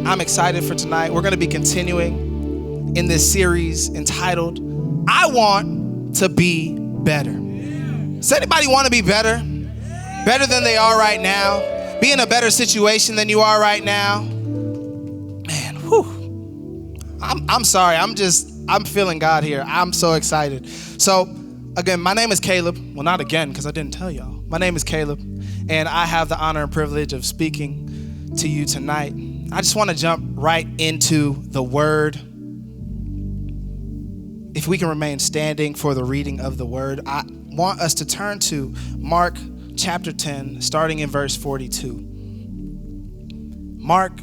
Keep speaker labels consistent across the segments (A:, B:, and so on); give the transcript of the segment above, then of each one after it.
A: I'm excited for tonight. We're going to be continuing in this series entitled, I Want to Be Better. Does anybody want to be better? Better than they are right now? Be in a better situation than you are right now? Man, whew. I'm sorry. I'm feeling God here. I'm so excited. So, again, my name is Caleb. Well, not again, because I didn't tell y'all. My name is Caleb, and I have the honor and privilege of speaking to you tonight. I just want to jump right into the word. If we can remain standing for the reading of the word, I want us to turn to Mark chapter 10, starting in verse 42. Mark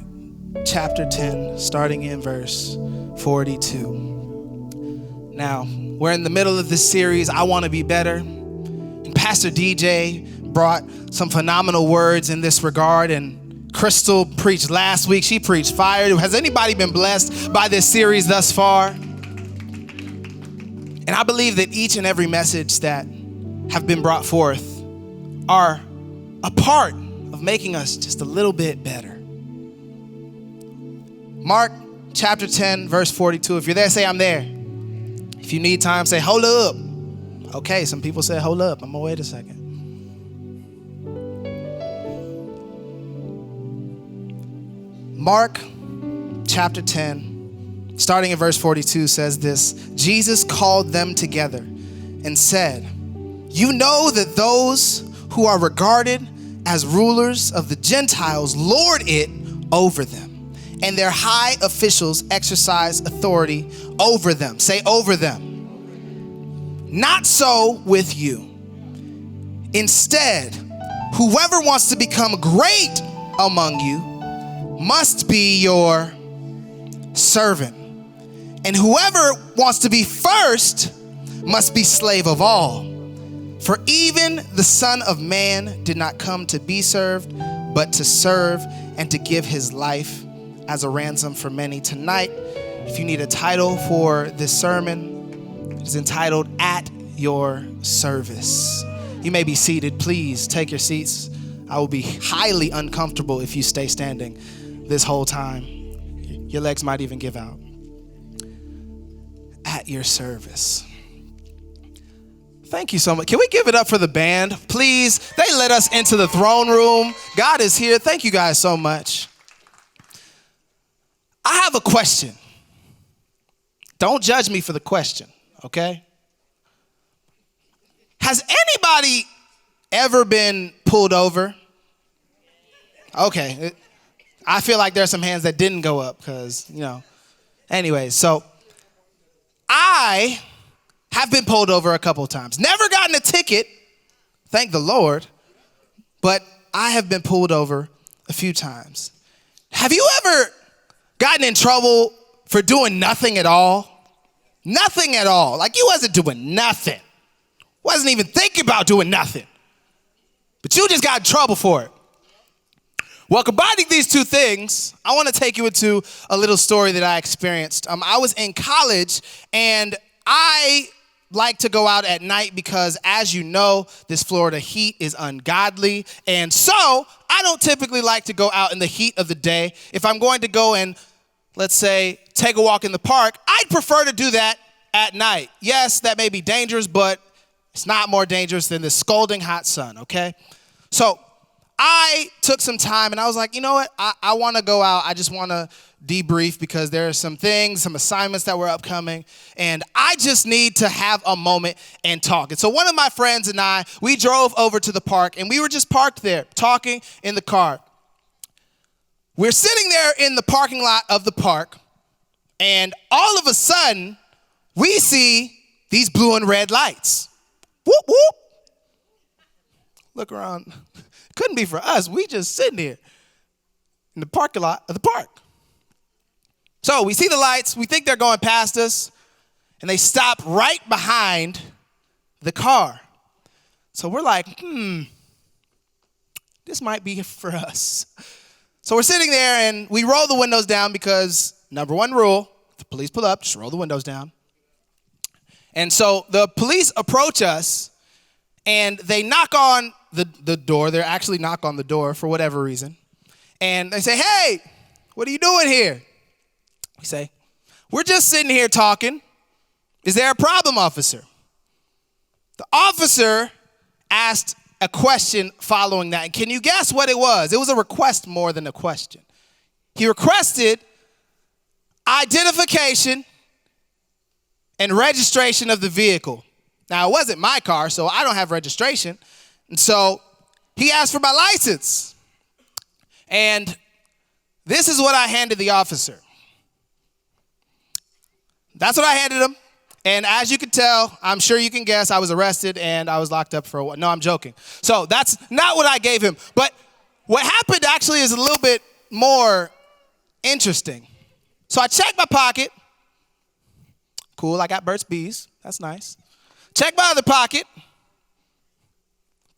A: chapter 10, starting in verse 42. Now, we're in the middle of this series, I Want to Be Better. And Pastor DJ brought some phenomenal words in this regard, and Crystal preached last week. She preached fire. Has anybody been blessed by this series thus far? And I believe that each and every message that have been brought forth are a part of making us just a little bit better. Mark chapter 10, verse 42. If you're there, say I'm there. If you need time, say hold up. Okay, some people said hold up. I'm gonna wait a second. Mark chapter 10, starting in verse 42 says this: Jesus called them together and said, "You know that those who are regarded as rulers of the Gentiles lord it over them, and their high officials exercise authority over them." Say over them. Not so with you. Instead, whoever wants to become great among you must be your servant. And whoever wants to be first must be slave of all. For even the Son of Man did not come to be served, but to serve and to give his life as a ransom for many. Tonight, if you need a title for this sermon, it is entitled At Your Service. You may be seated. Please take your seats. I will be highly uncomfortable if you stay standing this whole time. Your legs might even give out. At your service. Thank you so much. Can we give it up for the band, please? They let us into the throne room. God is here. Thank you guys so much. I have a question. Don't judge me for the question, okay? Has anybody ever been pulled over? Okay. I feel like there's some hands that didn't go up because, Anyways, so I have been pulled over a couple of times. Never gotten a ticket, thank the Lord, but I have been pulled over a few times. Have you ever gotten in trouble for doing nothing at all? Nothing at all. Like you wasn't doing nothing. Wasn't even thinking about doing nothing. But you just got in trouble for it. Well, combining these two things, I want to take you into a little story that I experienced. I was in college, and I like to go out at night because, as you know, this Florida heat is ungodly. And so I don't typically like to go out in the heat of the day. If I'm going to go and, let's say, take a walk in the park, I'd prefer to do that at night. Yes, that may be dangerous, but it's not more dangerous than the scalding hot sun, okay? So I took some time and I was like, you know what? I want to go out. I just want to debrief because there are some things, some assignments that were upcoming, and I just need to have a moment and talk. And so one of my friends and I, we drove over to the park and we were just parked there talking in the car. We're sitting there in the parking lot of the park, and all of a sudden we see these blue and red lights. Whoop, whoop. Look around. Couldn't be for us. We just sitting here in the parking lot of the park. So we see the lights. We think they're going past us, and they stop right behind the car. So we're like, this might be for us. So we're sitting there, and we roll the windows down because number one rule, if the police pull up, just roll the windows down. And so the police approach us, and they knock on the door. They actually knock on the door for whatever reason. And they say, "Hey, What are you doing here? We say, we're just sitting here talking. Is there a problem, officer? The officer asked a question following that. And can you guess what it was? It was a request more than a question. He requested identification and registration of the vehicle. Now, it wasn't my car, so I don't have registration. And so he asked for my license. And this is what I handed the officer. That's what I handed him. And as you can tell, I'm sure you can guess, I was arrested and I was locked up for a while. No, I'm joking. So that's not what I gave him. But what happened actually is a little bit more interesting. So I checked my pocket. Cool, I got Burt's Bees. That's nice. Check my other pocket.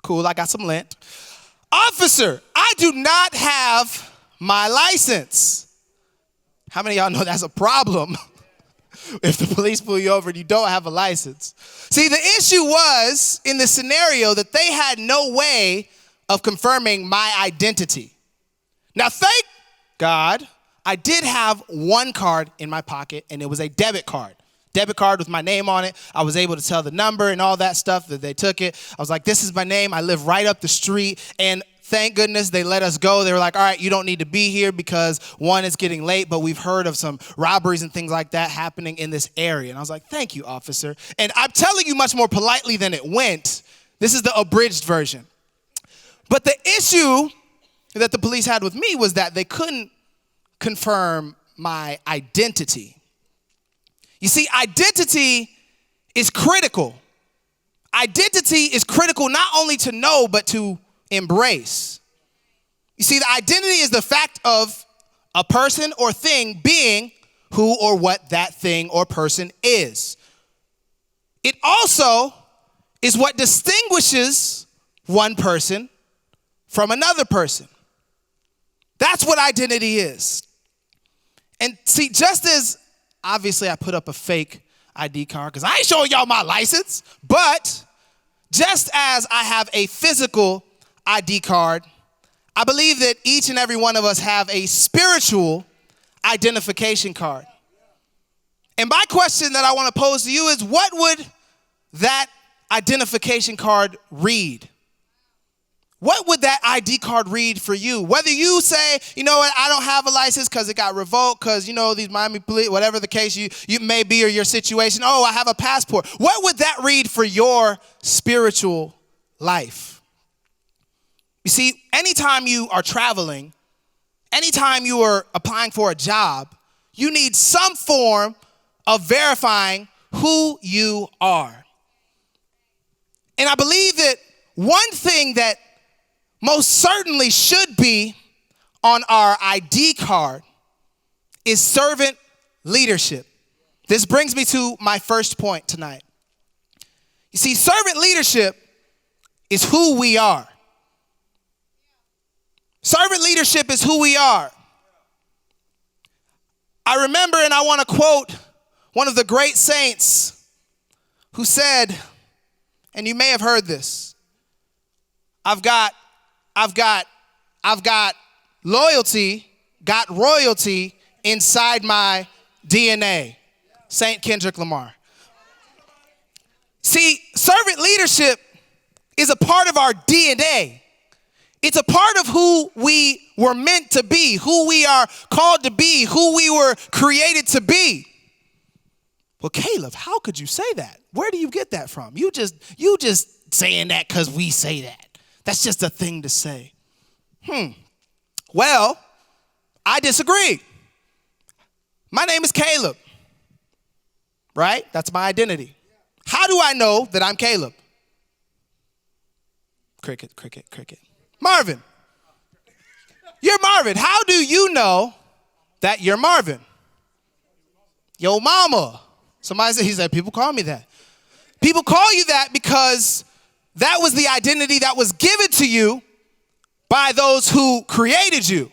A: Cool, I got some lint. Officer, I do not have my license. How many of y'all know that's a problem? If the police pull you over and you don't have a license. See, the issue was in the scenario that they had no way of confirming my identity. Now, thank God, I did have one card in my pocket, and it was a debit card. Debit card with my name on it. I was able to tell the number and all that stuff that they took it. I was like, this is my name. I live right up the street. And thank goodness they let us go. They were like, all right, you don't need to be here because one, it's getting late, but we've heard of some robberies and things like that happening in this area. And I was like, thank you, officer. And I'm telling you much more politely than it went. This is the abridged version. But the issue that the police had with me was that they couldn't confirm my identity. You see, identity is critical. Identity is critical not only to know, but to embrace. You see, the identity is the fact of a person or thing being who or what that thing or person is. It also is what distinguishes one person from another person. That's what identity is. And see, just as obviously I put up a fake ID card because I ain't showing y'all my license, but just as I have a physical ID card, I believe that each and every one of us have a spiritual identification card. And my question that I want to pose to you is, what would that identification card read? What would that ID card read for you? Whether you say, you know what, I don't have a license because it got revoked because, you know, these Miami police, whatever the case you may be or your situation. Oh, I have a passport. What would that read for your spiritual life? You see, anytime you are traveling, anytime you are applying for a job, you need some form of verifying who you are. And I believe that one thing that most certainly should be on our ID card is servant leadership. This brings me to my first point tonight. You see, servant leadership is who we are. Servant leadership is who we are. I remember, and I want to quote one of the great saints who said, and you may have heard this, I've got loyalty, got royalty inside my DNA. Saint Kendrick Lamar. See, servant leadership is a part of our DNA. It's a part of who we were meant to be, who we are called to be, who we were created to be. Well, Caleb, how could you say that? Where do you get that from? You just saying that because we say that. That's just a thing to say. Well, I disagree. My name is Caleb, right? That's my identity. How do I know that I'm Caleb? Cricket, cricket, cricket. Marvin. You're Marvin. How do you know that you're Marvin? Yo mama. Somebody said, he said, people call me that. People call you that because that was the identity that was given to you by those who created you.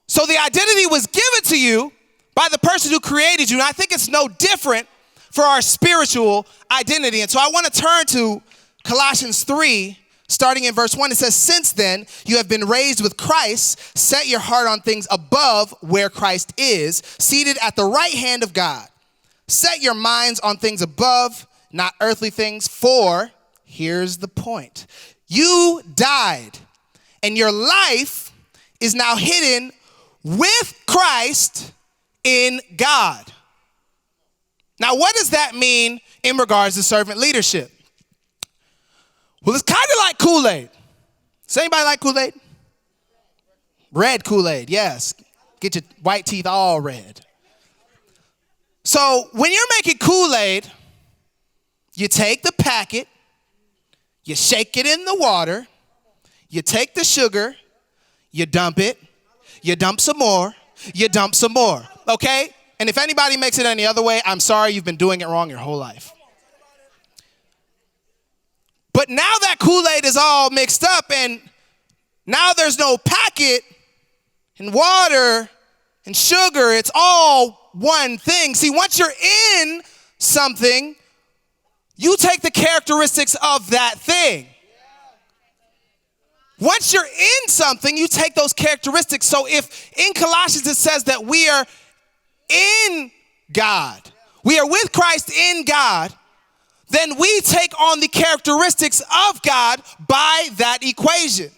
A: So the identity was given to you by the person who created you. And I think it's no different for our spiritual identity. And so I want to turn to Colossians 3, Starting in verse 1, it says, since then you have been raised with Christ, set your heart on things above where Christ is, seated at the right hand of God. Set your minds on things above, not earthly things, for here's the point. You died, and your life is now hidden with Christ in God. Now, what does that mean in regards to servant leadership? Well, it's kind of like Kool-Aid. Does anybody like Kool-Aid? Red Kool-Aid, yes. Get your white teeth all red. So when you're making Kool-Aid, you take the packet, you shake it in the water, you take the sugar, you dump it, you dump some more, you dump some more, okay? And if anybody makes it any other way, I'm sorry, you've been doing it wrong your whole life. But now that Kool-Aid is all mixed up and now there's no packet and water and sugar, it's all one thing. See, once you're in something, you take the characteristics of that thing. Once you're in something, you take those characteristics. So if in Colossians it says that we are in God, we are with Christ in God, then we take on the characteristics of God by that equation.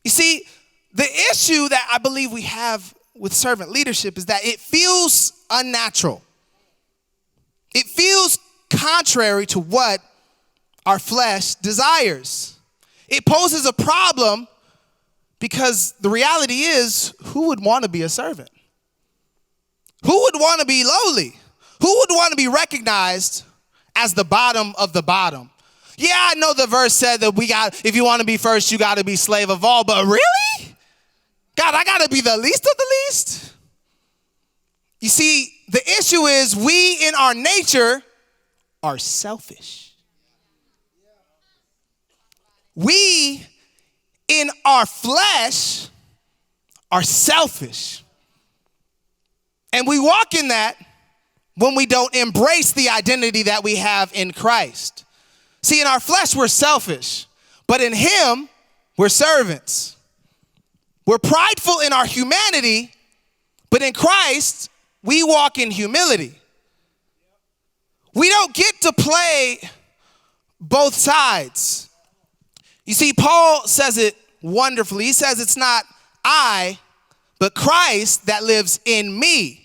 A: You see, the issue that I believe we have with servant leadership is that it feels unnatural. It feels contrary to what our flesh desires. It poses a problem because the reality is, who would want to be a servant? Who would want to be lowly? Who would want to be recognized as the bottom of the bottom? Yeah, I know the verse said that if you want to be first, you got to be slave of all, but really? God, I got to be the least of the least? You see, the issue is we in our nature are selfish. We in our flesh are selfish. And we walk in that when we don't embrace the identity that we have in Christ. See, in our flesh, we're selfish, but in Him, we're servants. We're prideful in our humanity, but in Christ, we walk in humility. We don't get to play both sides. You see, Paul says it wonderfully. He says it's not I, but Christ that lives in me.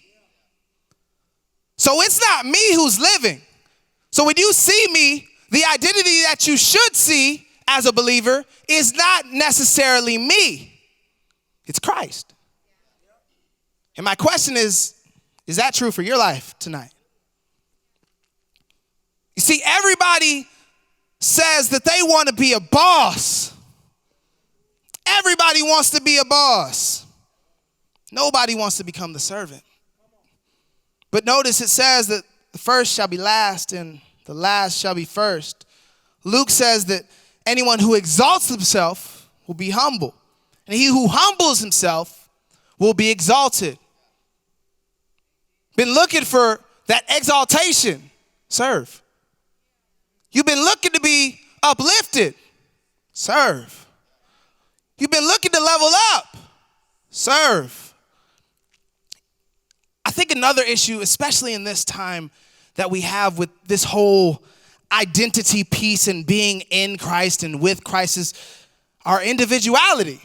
A: So it's not me who's living. So when you see me, the identity that you should see as a believer is not necessarily me. It's Christ. And my question is that true for your life tonight? You see, everybody says that they want to be a boss. Everybody wants to be a boss. Nobody wants to become the servant. But notice it says that the first shall be last and the last shall be first. Luke says that anyone who exalts himself will be humble, and he who humbles himself will be exalted. Been looking for that exaltation? Serve. You've been looking to be uplifted? Serve. You've been looking to level up? Serve. I think another issue, especially in this time that we have with this whole identity piece and being in Christ and with Christ, is our individuality.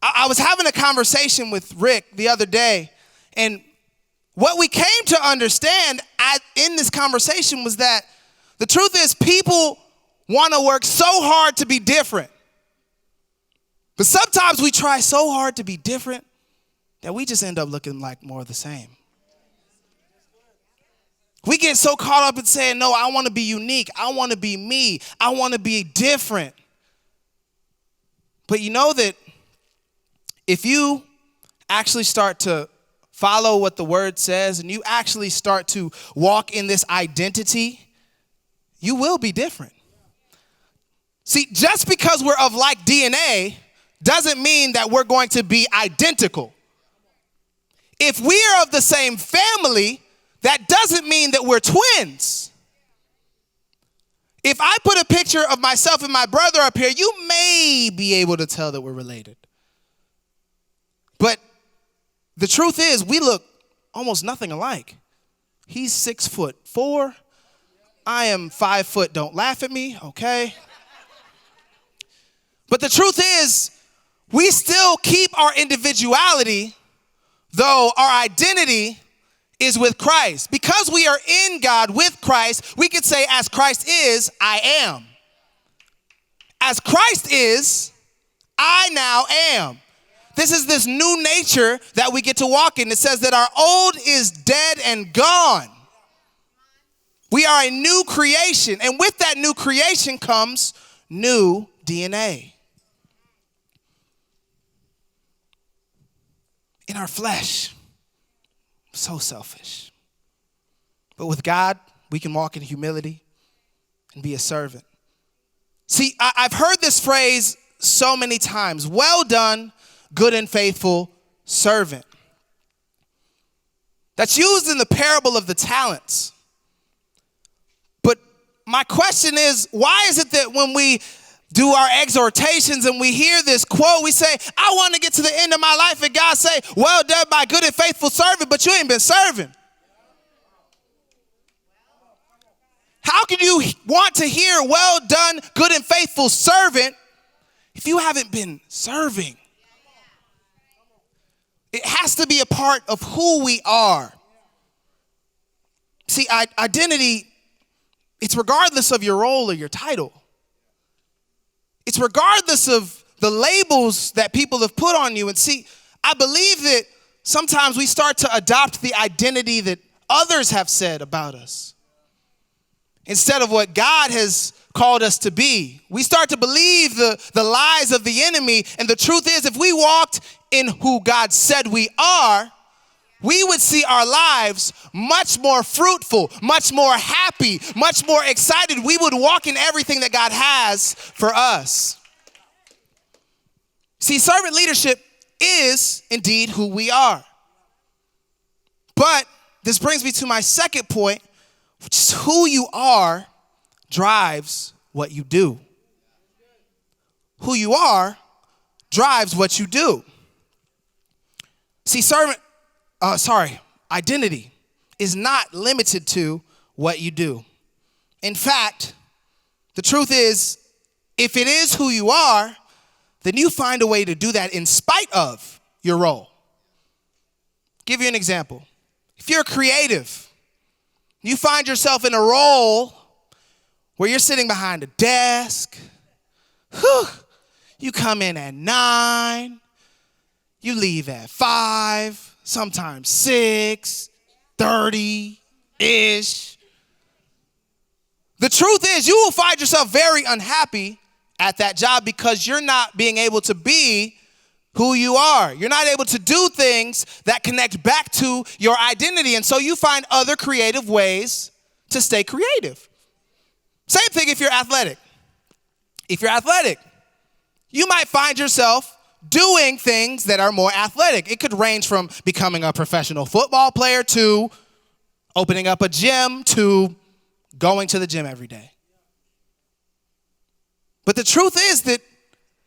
A: I was having a conversation with Rick the other day, and what we came to understand in this conversation was that the truth is people want to work so hard to be different. But sometimes we try so hard to be different that we just end up looking like more of the same. We get so caught up in saying, no, I want to be unique. I want to be me. I want to be different. But you know that if you actually start to follow what the word says and you actually start to walk in this identity, you will be different. See, just because we're of like DNA doesn't mean that we're going to be identical. If we are of the same family, that doesn't mean that we're twins. If I put a picture of myself and my brother up here, you may be able to tell that we're related. But the truth is, we look almost nothing alike. He's 6'4". I am 5 foot. Don't laugh at me, okay? But the truth is, we still keep our individuality, though our identity is with Christ. Because we are in God with Christ, we could say, as Christ is, I am. As Christ is, I now am. This is this new nature that we get to walk in. It says that our old is dead and gone. We are a new creation. And with that new creation comes new DNA. In our flesh, so selfish. But with God, we can walk in humility and be a servant. See, I've heard this phrase so many times. Well done, good and faithful servant. That's used in the parable of the talents. But my question is, why is it that when we do our exhortations and we hear this quote, we say, I want to get to the end of my life, and God say, well done, my good and faithful servant, but you ain't been serving. How can you want to hear, well done, good and faithful servant, if you haven't been serving? It has to be a part of who we are. See, identity, it's regardless of your role or your title. It's regardless of the labels that people have put on you. And see, I believe that sometimes we start to adopt the identity that others have said about us instead of what God has called us to be. We start to believe the lies of the enemy. And the truth is, if we walked in who God said we are, we would see our lives much more fruitful, much more happy, much more excited. We would walk in everything that God has for us. See, servant leadership is indeed who we are. But this brings me to my second point, which is who you are drives what you do. Who you are drives what you do. See, identity is not limited to what you do. In fact, the truth is, if it is who you are, then you find a way to do that in spite of your role. Give you an example. If you're creative, you find yourself in a role where you're sitting behind a desk. You come in at 9, you leave at 5, sometimes 6, 30-ish. The truth is, you will find yourself very unhappy at that job because you're not being able to be who you are. You're not able to do things that connect back to your identity. And so you find other creative ways to stay creative. Same thing if you're athletic. If you're athletic, you might find yourself doing things that are more athletic. It could range from becoming a professional football player to opening up a gym to going to the gym every day. But the truth is that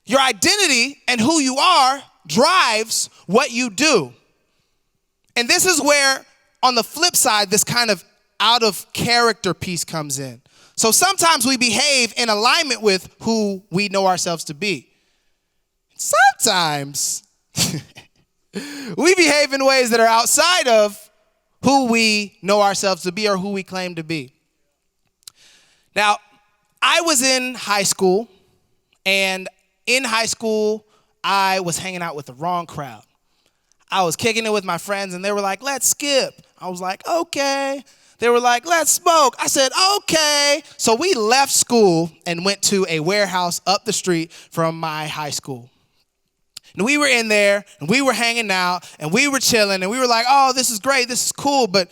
A: your identity and who you are drives what you do. And this is where, on the flip side, this kind of out of character piece comes in. So sometimes we behave in alignment with who we know ourselves to be. Sometimes we behave in ways that are outside of who we know ourselves to be or who we claim to be. Now, I was in high school, and in high school, I was hanging out with the wrong crowd. I was kicking it with my friends, and they were like, let's skip. I was like, okay. They were like, let's smoke. I said, okay. So we left school and went to a warehouse up the street from my high school. And we were in there, and we were hanging out, and we were chilling, and we were like, oh, this is great, this is cool. But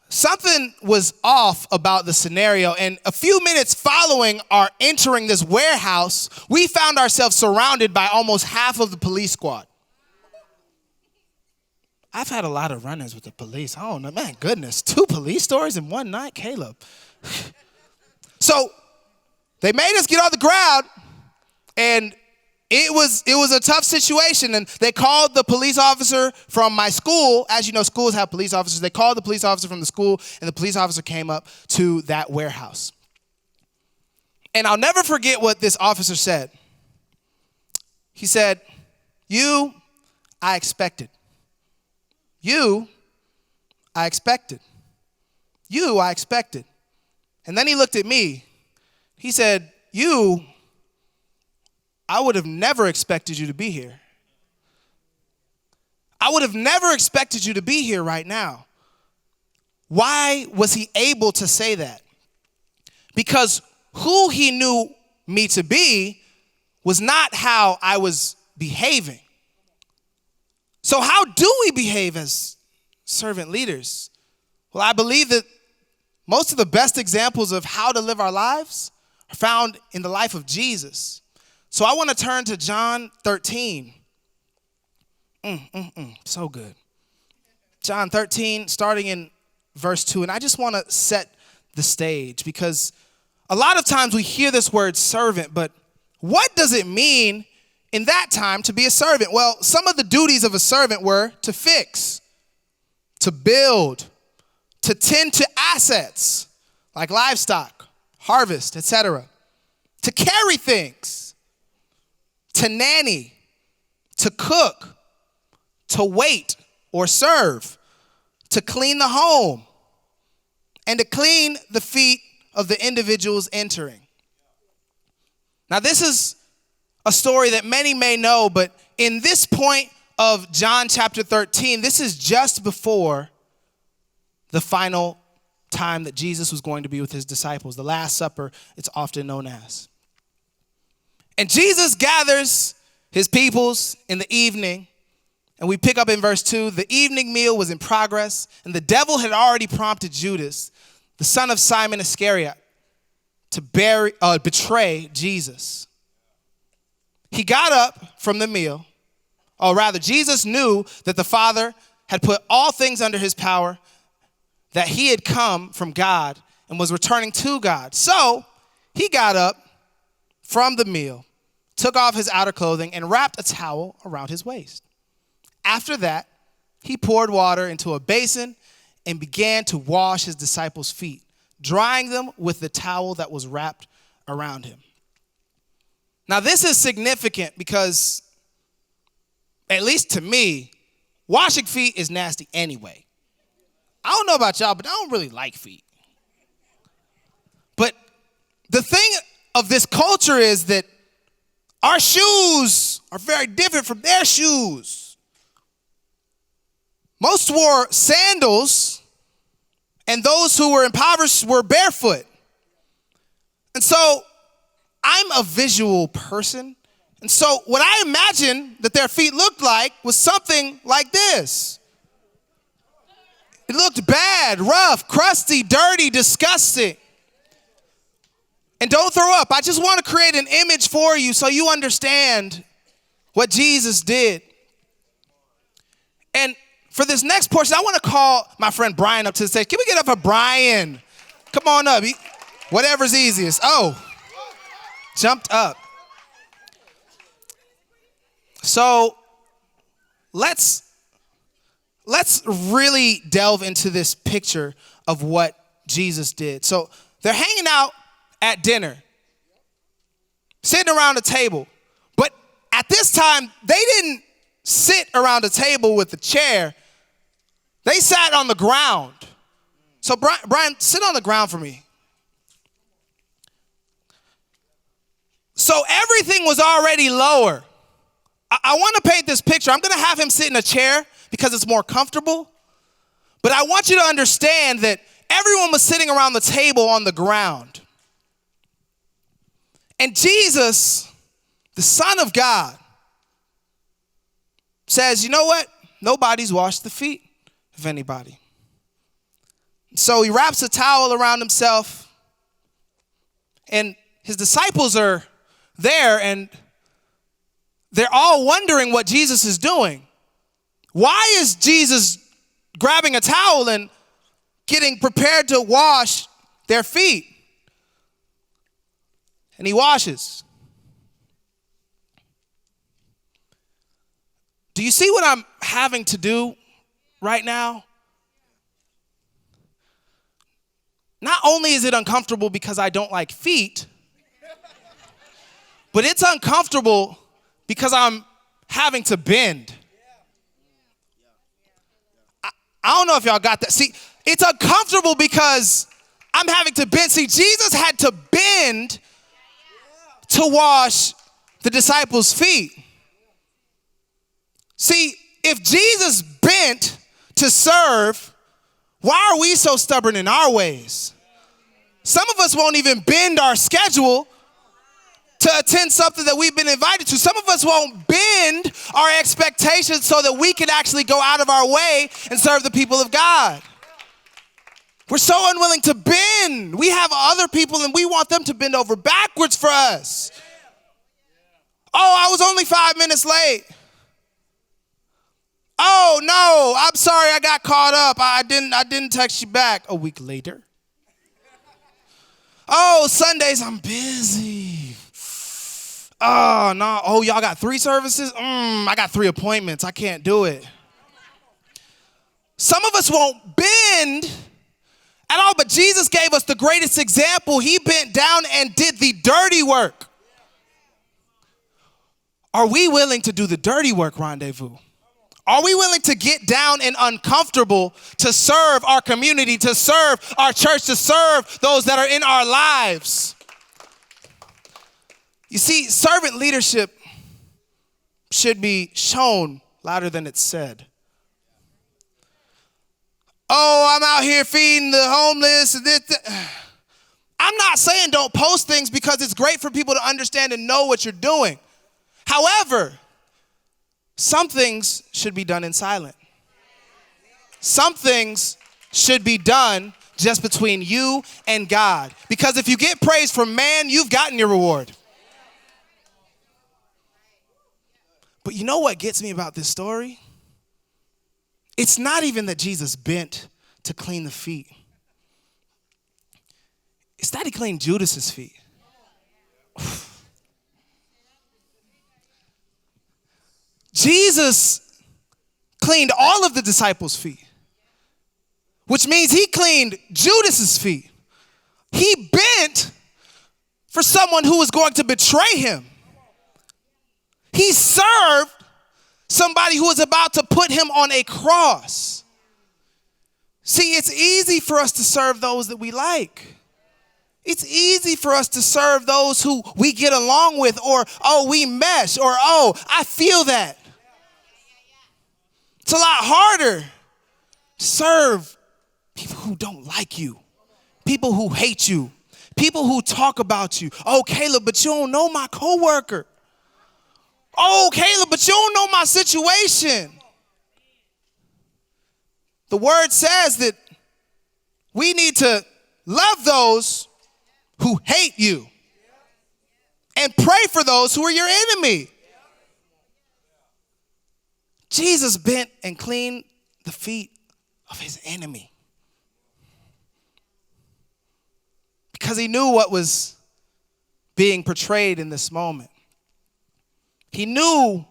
A: something was off about the scenario, and a few minutes following our entering this warehouse, we found ourselves surrounded by almost half of the police squad. I've had a lot of run-ins with the police. I don't know, man, goodness, 2 police stories in one night, Caleb. So they made us get on the ground, and it was a tough situation. And they called the police officer from my school. As you know, schools have police officers. They called the police officer from the school, and the police officer came up to that warehouse. And I'll never forget what this officer said. He said, "You, I expected. You, I expected. You, I expected." And then he looked at me. He said, "You, I would have never expected you to be here. I would have never expected you to be here right now." Why was he able to say that? Because who he knew me to be was not how I was behaving. So how do we behave as servant leaders? Well, I believe that most of the best examples of how to live our lives are found in the life of Jesus. So I want to turn to John 13. So good. John 13, starting in verse 2. And I just want to set the stage because a lot of times we hear this word servant, but what does it mean in that time to be a servant? Well, some of the duties of a servant were to fix, to build, to tend to assets like livestock, harvest, etc., to carry things, to nanny, to cook, to wait or serve, to clean the home, and to clean the feet of the individuals entering. Now, this is a story that many may know, but in this point of John chapter 13, this is just before the final time that Jesus was going to be with his disciples, the Last Supper, it's often known as. And Jesus gathers his peoples in the evening, and we pick up in verse 2, the evening meal was in progress, and the devil had already prompted Judas, the son of Simon Iscariot, to betray Jesus. He got up from the meal, or rather, Jesus knew that the Father had put all things under his power, that he had come from God and was returning to God. So he got up from the meal, took off his outer clothing, and wrapped a towel around his waist. After that, he poured water into a basin and began to wash his disciples' feet, drying them with the towel that was wrapped around him. Now, this is significant because, at least to me, washing feet is nasty anyway. I don't know about y'all, but I don't really like feet. But the thing of this culture is that our shoes are very different from their shoes. Most wore sandals, and those who were impoverished were barefoot. And so I'm a visual person. And so what I imagined that their feet looked like was something like this. It looked bad, rough, crusty, dirty, disgusting. And don't throw up. I just want to create an image for you so you understand what Jesus did. And for this next portion, I want to call my friend Brian up to the stage. Can we get up for Brian? Come on up. Whatever's easiest. Oh, jumped up. So let's really delve into this picture of what Jesus did. So they're hanging out at dinner, sitting around a table. But at this time, they didn't sit around a table with a chair. They sat on the ground. So Brian, sit on the ground for me. So everything was already lower. I want to paint this picture. I'm going to have him sit in a chair because it's more comfortable. But I want you to understand that everyone was sitting around the table on the ground. And Jesus, the Son of God, says, you know what? Nobody's washed the feet of anybody. So he wraps a towel around himself, and his disciples are there, and they're all wondering what Jesus is doing. Why is Jesus grabbing a towel and getting prepared to wash their feet? and he washes. Do you see what I'm having to do right now? Not only is it uncomfortable because I don't like feet, but it's uncomfortable because I'm having to bend. I don't know if y'all got that. See, it's uncomfortable because I'm having to bend. See, Jesus had to bend to wash the disciples' feet. See, if Jesus bent to serve, why are we so stubborn in our ways? Some of us won't even bend our schedule to attend something that we've been invited to. Some of us won't bend our expectations so that we can actually go out of our way and serve the people of God. We're so unwilling to bend. We have other people and we want them to bend over backwards for us. Oh, I was only 5 minutes late. Oh, no, I'm sorry, I got caught up. I didn't text you back a week later. Oh, Sundays, I'm busy. Oh, no. Oh, y'all got 3 services? I got 3 appointments. I can't do it. Some of us won't bend at all, but Jesus gave us the greatest example. He bent down and did the dirty work. Are we willing to do the dirty work, Rendezvous? Are we willing to get down and uncomfortable to serve our community, to serve our church, to serve those that are in our lives? You see, servant leadership should be shown louder than it's said. Oh, I'm out here feeding the homeless. I'm not saying don't post things because it's great for people to understand and know what you're doing. However, some things should be done in silence. Some things should be done just between you and God. Because if you get praise from man, you've gotten your reward. But you know what gets me about this story? It's not even that Jesus bent to clean the feet. It's that he cleaned Judas's feet. Jesus cleaned all of the disciples' feet, which means he cleaned Judas's feet. He bent for someone who was going to betray him. He served somebody who was about to put him on a cross. See, it's easy for us to serve those that we like. It's easy for us to serve those who we get along with, or, oh, we mesh, or, oh, I feel that. It's a lot harder to serve people who don't like you, people who hate you, people who talk about you. Oh, Caleb, but you don't know my coworker. Oh, Caleb, but you don't know my situation. The word says that we need to love those who hate you and pray for those who are your enemy. Jesus bent and cleaned the feet of his enemy because he knew what was being portrayed in this moment. He knew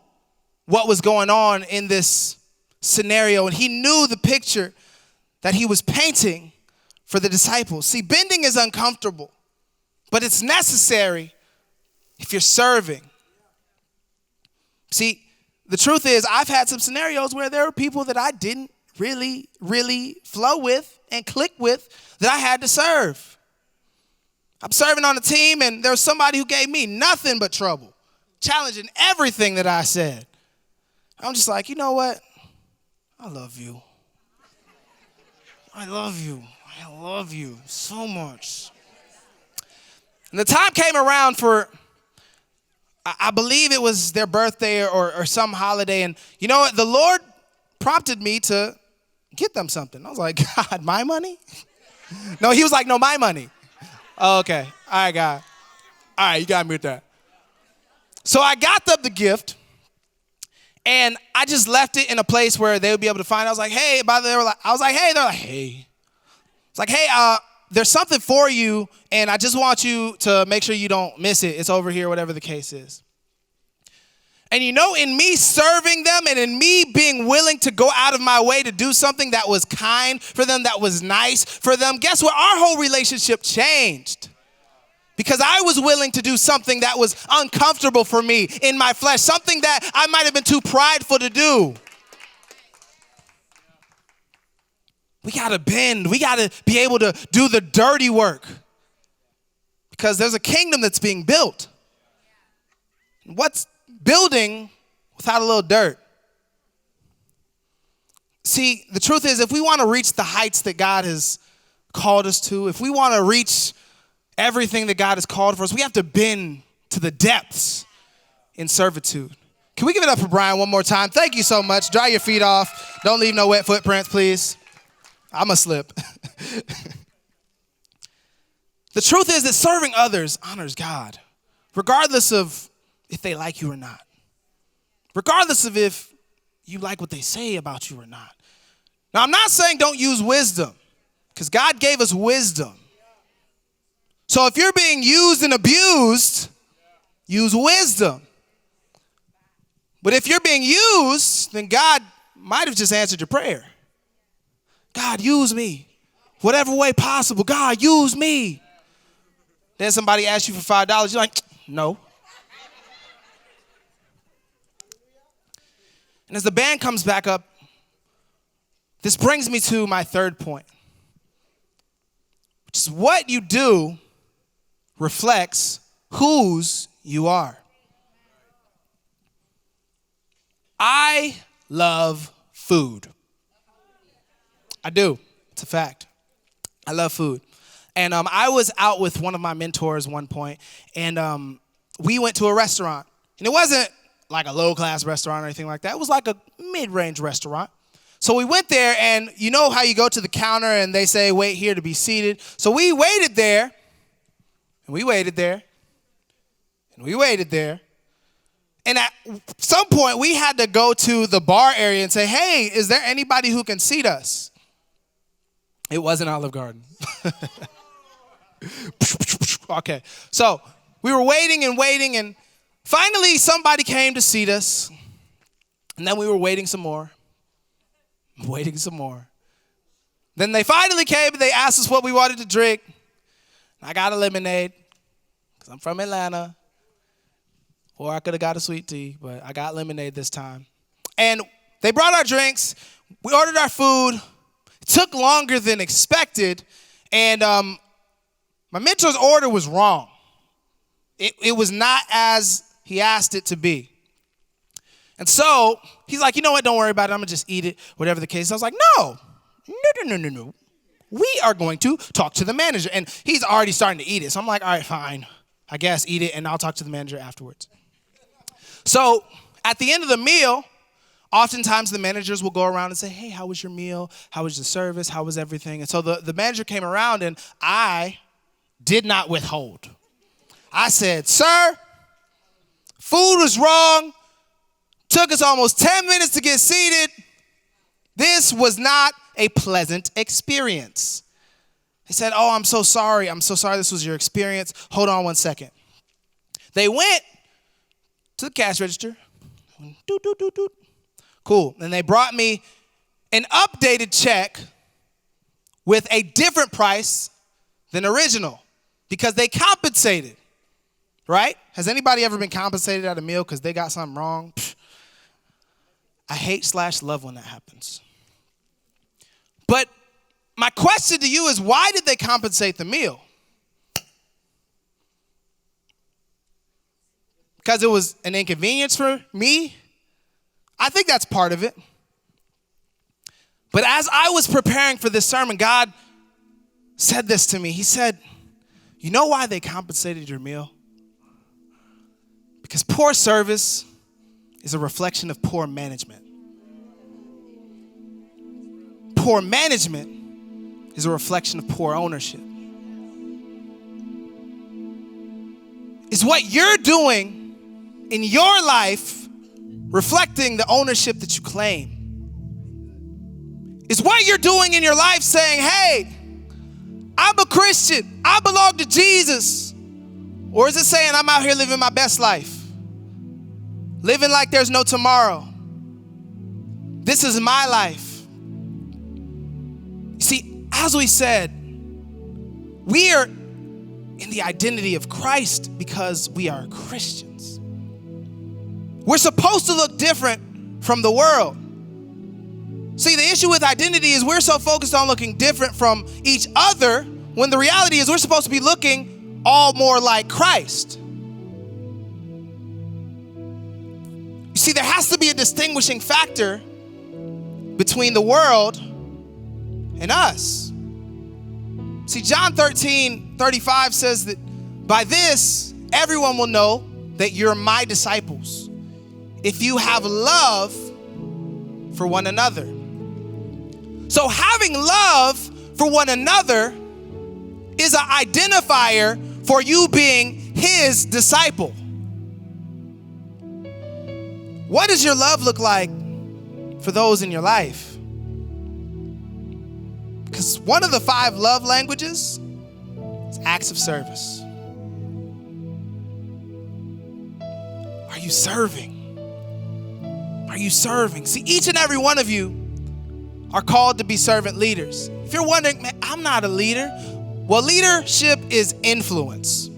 A: what was going on in this scenario, and he knew the picture that he was painting for the disciples. See, bending is uncomfortable, but it's necessary if you're serving. See, the truth is, I've had some scenarios where there were people that I didn't really flow with and click with that I had to serve. I'm serving on a team, and there was somebody who gave me nothing but trouble, challenging everything that I said. I'm just like, you know what? I love you. I love you. I love you so much. And the time came around for, I believe it was their birthday or some holiday. And you know what? The Lord prompted me to get them something. I was like, God, my money? No, he was like, no, my money. Oh, okay. All right, God. All right, you got me with that. So I got them the gift, and I just left it in a place where they would be able to find it. I was like, hey, by the way, I was like, hey. They're like, hey. It's like, hey, there's something for you, and I just want you to make sure you don't miss it. It's over here, whatever the case is. And you know, in me serving them and in me being willing to go out of my way to do something that was kind for them, that was nice for them, guess what? Our whole relationship changed. Because I was willing to do something that was uncomfortable for me in my flesh, something that I might have been too prideful to do. We got to bend. We got to be able to do the dirty work. Because there's a kingdom that's being built. What's building without a little dirt? See, the truth is, if we want to reach the heights that God has called us to, if we want to reach everything that God has called for us, we have to bend to the depths in servitude. Can we give it up for Brian one more time? Thank you so much. Dry your feet off. Don't leave no wet footprints, please. I'm a slip. The truth is that serving others honors God, regardless of if they like you or not, regardless of if you like what they say about you or not. Now, I'm not saying don't use wisdom, because God gave us wisdom. So if you're being used and abused, use wisdom. But if you're being used, then God might have just answered your prayer. God, use me. Whatever way possible, God, use me. Then somebody asks you for $5, you're like, no. And as the band comes back up, this brings me to my third point, which is what you do reflects whose you are. I love food. I do. It's a fact. I love food. And I was out with one of my mentors one point, and we went to a restaurant. And it wasn't like a low-class restaurant or anything like that. It was like a mid-range restaurant. So we went there, and you know how you go to the counter and they say, wait here to be seated. So we waited there. And we waited there, and we waited there. And at some point, we had to go to the bar area and say, hey, is there anybody who can seat us? It wasn't Olive Garden. Okay, so we were waiting, and finally somebody came to seat us. And then we were waiting some more, Then they finally came, and they asked us what we wanted to drink. I got a lemonade because I'm from Atlanta. Or I could have got a sweet tea, but I got lemonade this time. And they brought our drinks. We ordered our food. It took longer than expected. And my mentor's order was wrong. It was not as he asked it to be. And so he's like, you know what? Don't worry about it. I'm going to just eat it, whatever the case. I was like, no. We are going to talk to the manager. And he's already starting to eat it. So I'm like, all right, fine. I guess eat it, and I'll talk to the manager afterwards. So at the end of the meal, oftentimes the managers will go around and say, hey, how was your meal? How was the service? How was everything? And so the manager came around, and I did not withhold. I said, sir, food was wrong. Took us almost 10 minutes to get seated. This was not a pleasant experience. He said, oh, I'm so sorry. This was your experience. Hold on one second. They went to the cash register. Doot, doot, doot, doot. Cool. And they brought me an updated check with a different price than original because they compensated, right? Has anybody ever been compensated at a meal because they got something wrong? I hate/love when that happens. But my question to you is, why did they compensate the meal? Because it was an inconvenience for me? I think that's part of it. But as I was preparing for this sermon, God said this to me. He said, you know why they compensated your meal? Because poor service is a reflection of poor management. Poor management is a reflection of poor ownership. Is what you're doing in your life reflecting the ownership that you claim? Is what you're doing in your life saying, hey, I'm a Christian, I belong to Jesus? Or is it saying I'm out here living my best life, living like there's no tomorrow? This is my life. You see, as we said, we are in the identity of Christ because we are Christians. We're supposed to look different from the world. See, the issue with identity is we're so focused on looking different from each other when the reality is we're supposed to be looking all more like Christ. You see, there has to be a distinguishing factor between the world and us. See, John 13:35 says that by this, everyone will know that you're my disciples, if you have love for one another. So having love for one another is an identifier for you being his disciple. What does your love look like for those in your life? Because one of the 5 love languages is acts of service. Are you serving? Are you serving? See, each and every one of you are called to be servant leaders. If you're wondering, man, I'm not a leader. Well, leadership is influence.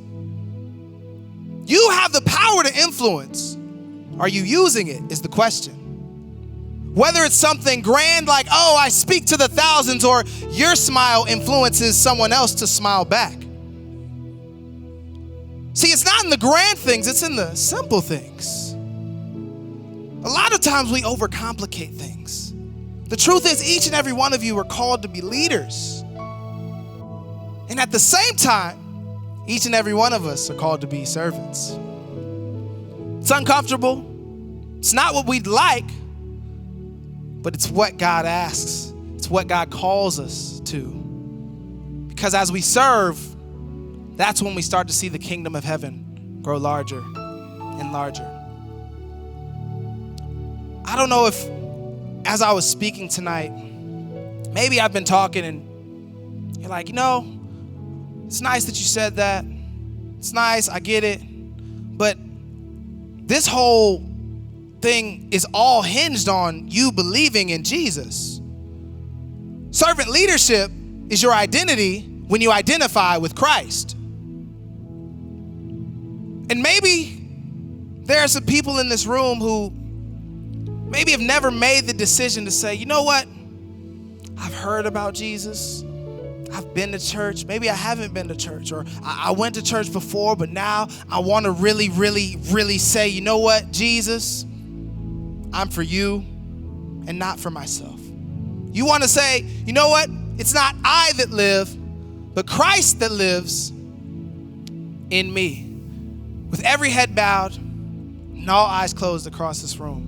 A: You have the power to influence. Are you using it is the question. Whether it's something grand like, oh, I speak to the thousands, or your smile influences someone else to smile back. See, it's not in the grand things, it's in the simple things. A lot of times we overcomplicate things. The truth is, each and every one of you are called to be leaders. And at the same time, each and every one of us are called to be servants. It's uncomfortable. It's not what we'd like, but it's what God asks. It's what God calls us to. Because as we serve, that's when we start to see the kingdom of heaven grow larger and larger. I don't know if, as I was speaking tonight, maybe I've been talking and you're like, it's nice that you said that. It's nice, I get it. But this whole thing is all hinged on you believing in Jesus. Servant leadership is your identity when you identify with Christ. And maybe there are some people in this room who maybe have never made the decision to say, you know what? I've heard about Jesus. I've been to church. Maybe I haven't been to church, or I went to church before, but now I want to really, really, really say, you know what, Jesus, I'm for you and not for myself. You want to say, you know what? It's not I that live, but Christ that lives in me. With every head bowed and all eyes closed across this room,